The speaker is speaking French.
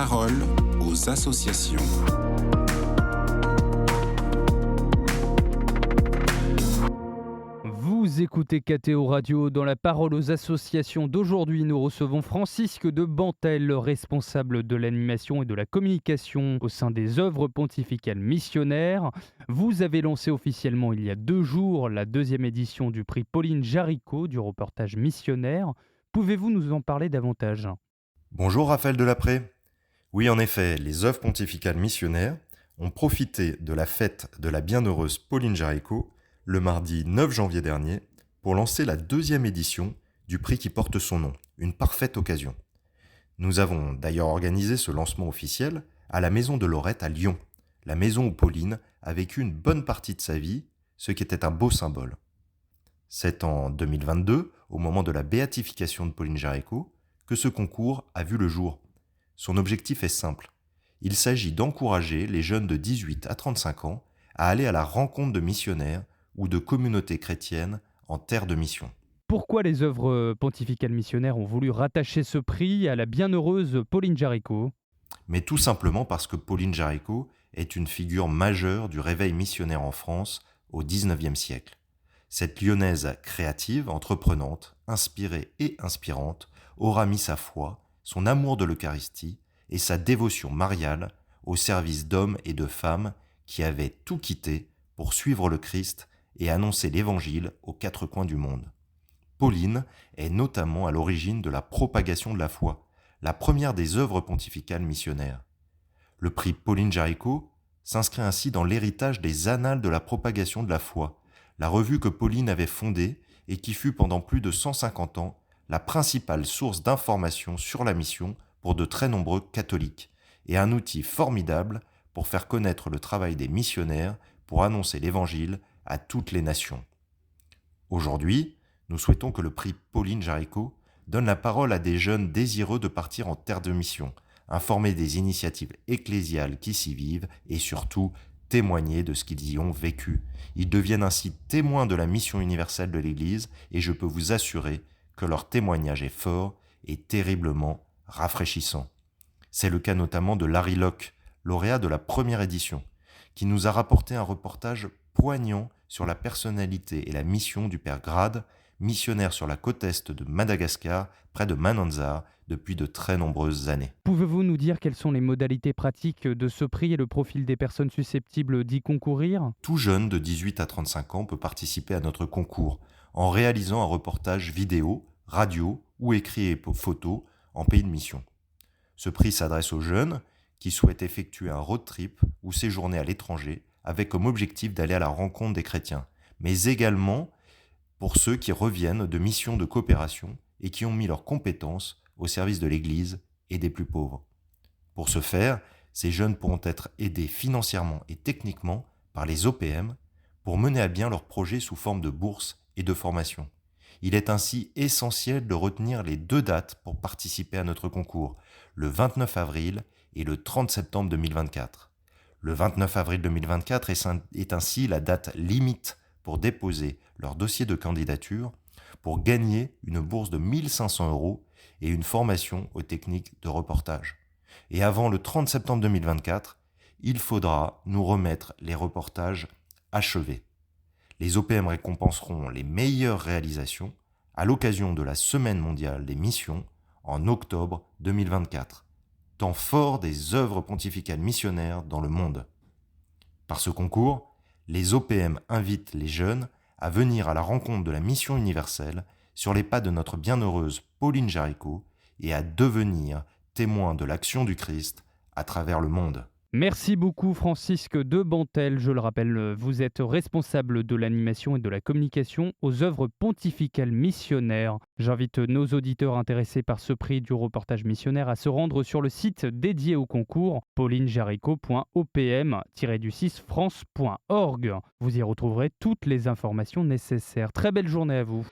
parole aux associations. Vous écoutez KTO Radio. Dans la parole aux associations d'aujourd'hui, nous recevons Francisque de Bantel, responsable de l'animation et de la communication au sein des œuvres pontificales missionnaires. Vous avez lancé officiellement il y a 2 jours la 2e édition du prix Pauline Jaricot du reportage missionnaire. Pouvez-vous nous en parler davantage ? Bonjour Raphaël Delapré. Oui, en effet, les œuvres pontificales missionnaires ont profité de la fête de la bienheureuse Pauline Jaricot le mardi 9 janvier dernier pour lancer la 2e édition du prix qui porte son nom, une parfaite occasion. Nous avons d'ailleurs organisé ce lancement officiel à la Maison de Lorette à Lyon, la maison où Pauline a vécu une bonne partie de sa vie, ce qui était un beau symbole. C'est en 2022, au moment de la béatification de Pauline Jaricot, que ce concours a vu le jour. Son objectif est simple. Il s'agit d'encourager les jeunes de 18 à 35 ans à aller à la rencontre de missionnaires ou de communautés chrétiennes en terre de mission. Pourquoi les œuvres pontificales missionnaires ont voulu rattacher ce prix à la bienheureuse Pauline Jaricot ? Mais tout simplement parce que Pauline Jaricot est une figure majeure du réveil missionnaire en France au XIXe siècle. Cette Lyonnaise créative, entreprenante, inspirée et inspirante aura mis sa foi, son amour de l'Eucharistie et sa dévotion mariale au service d'hommes et de femmes qui avaient tout quitté pour suivre le Christ et annoncer l'Évangile aux 4 coins du monde. Pauline est notamment à l'origine de la propagation de la foi, la première des œuvres pontificales missionnaires. Le prix Pauline Jaricot s'inscrit ainsi dans l'héritage des Annales de la propagation de la foi, la revue que Pauline avait fondée et qui fut pendant plus de 150 ans la principale source d'information sur la mission pour de très nombreux catholiques, et un outil formidable pour faire connaître le travail des missionnaires pour annoncer l'Évangile à toutes les nations. Aujourd'hui, nous souhaitons que le prix Pauline Jaricot donne la parole à des jeunes désireux de partir en terre de mission, informer des initiatives ecclésiales qui s'y vivent et surtout témoigner de ce qu'ils y ont vécu. Ils deviennent ainsi témoins de la mission universelle de l'Église et je peux vous assurer que leur témoignage est fort et terriblement rafraîchissant. C'est le cas notamment de Larry Locke, lauréat de la première édition, qui nous a rapporté un reportage poignant sur la personnalité et la mission du père Grade, missionnaire sur la côte est de Madagascar, près de Mananzar, depuis de très nombreuses années. Pouvez-vous nous dire quelles sont les modalités pratiques de ce prix et le profil des personnes susceptibles d'y concourir ? Tout jeune de 18 à 35 ans peut participer à notre concours en réalisant un reportage vidéo, radio ou écrit et photo en pays de mission. Ce prix s'adresse aux jeunes qui souhaitent effectuer un road trip ou séjourner à l'étranger avec comme objectif d'aller à la rencontre des chrétiens, mais également pour ceux qui reviennent de missions de coopération et qui ont mis leurs compétences au service de l'Église et des plus pauvres. Pour ce faire, ces jeunes pourront être aidés financièrement et techniquement par les OPM pour mener à bien leurs projets sous forme de bourse et de formation. Il est ainsi essentiel de retenir les 2 dates pour participer à notre concours, le 29 avril et le 30 septembre 2024. Le 29 avril 2024 est ainsi la date limite pour déposer leur dossier de candidature pour gagner une bourse de 1 500 € et une formation aux techniques de reportage. Et avant le 30 septembre 2024, il faudra nous remettre les reportages achevés. Les OPM récompenseront les meilleures réalisations à l'occasion de la Semaine mondiale des missions en octobre 2024, temps fort des œuvres pontificales missionnaires dans le monde. Par ce concours, les OPM invitent les jeunes à venir à la rencontre de la mission universelle sur les pas de notre bienheureuse Pauline Jaricot et à devenir témoins de l'action du Christ à travers le monde. Merci beaucoup Francisque de Bantel. Je le rappelle, vous êtes responsable de l'animation et de la communication aux œuvres pontificales missionnaires. J'invite nos auditeurs intéressés par ce prix du reportage missionnaire à se rendre sur le site dédié au concours paulinejaricot.opm-france.org. Vous y retrouverez toutes les informations nécessaires. Très belle journée à vous.